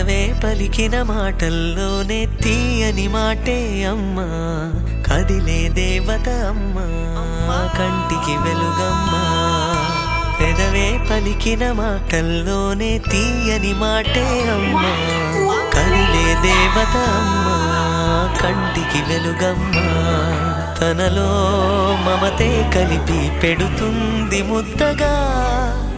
పెదవే పలికిన మాటల్లోనే తీయని మాటే అమ్మా, కదిలే దేవత అమ్మా, కంటికి వెలుగమ్మా. పెదవే పలికిన మాటల్లోనే తీయని మాటే అమ్మా, కదిలే దేవత అమ్మా, కంటికి వెలుగమ్మా. తనలో మమతే కలిపి పెడుతుంది ముద్దగా,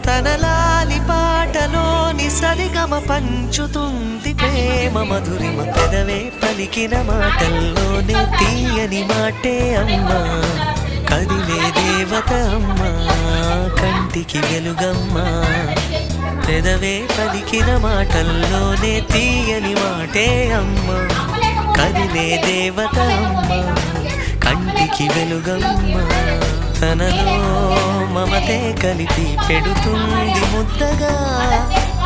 తన లాలి పాటలోని సరిగమ పంచుతుంది ప్రేమ మధురిమ. పెదవే పలికిన మాటల్లోనే తీయని మాటే అమ్మా, కదిలే దేవత అమ్మా, కంటికి వెలుగమ్మా. పెదవే పలికిన మాటల్లోనే తీయని మాటే అమ్మా, కదిలే దేవత అమ్మా, కంటికి వెలుగమ్మా. తనలో మమతే కలిపి పెడుతుంది ముద్దగా,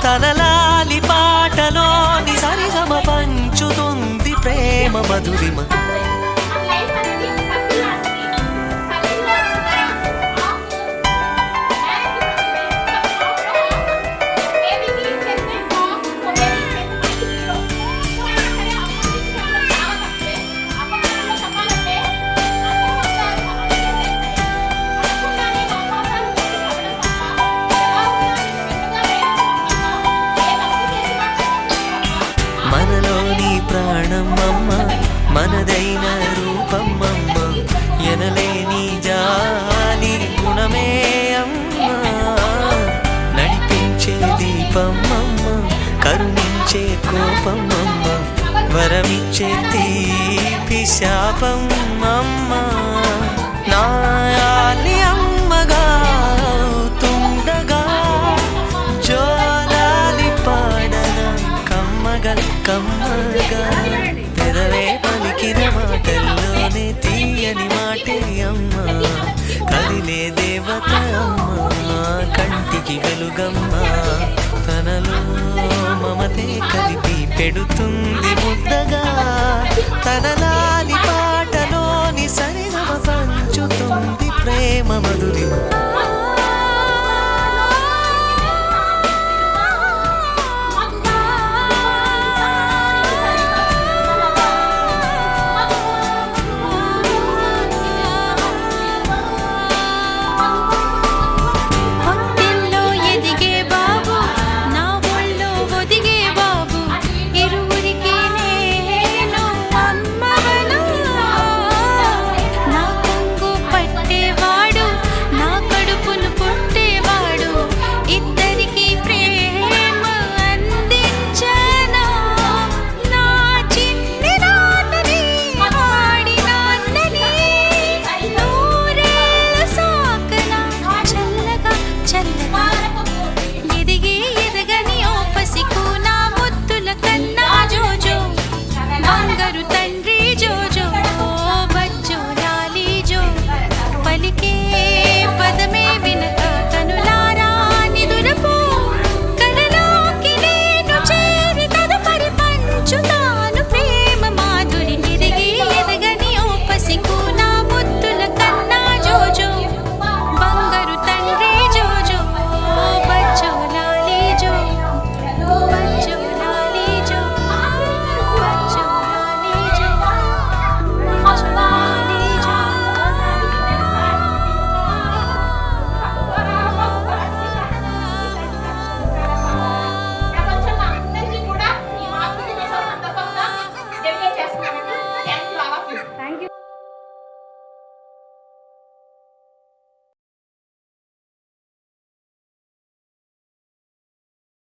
తన లాలి పాటలోని సరిగమ పంచుతుంది ప్రేమ మధురిమ. మనలోని ప్రాణమమ్మ, మనదైన రూపమమ్మ, ఎనలేని జాలి గుణమే అమ్మ. నడిపించే దీపమమ్మ, కరుణించే కోపమమ్మ, వరమిచ్చే తీపి శాపమమ్మ. నాయాలి అమ్మగా తుండగా, జోలాలి పాడన కమ్మగా. పెదవే పలికిన మాటల్లోనే తీయని మాటే అమ్మా, కదిలే దేవత అమ్మా, కంటికి వెలుగమ్మా. తనలో మమతే కలిపి పెడుతుంది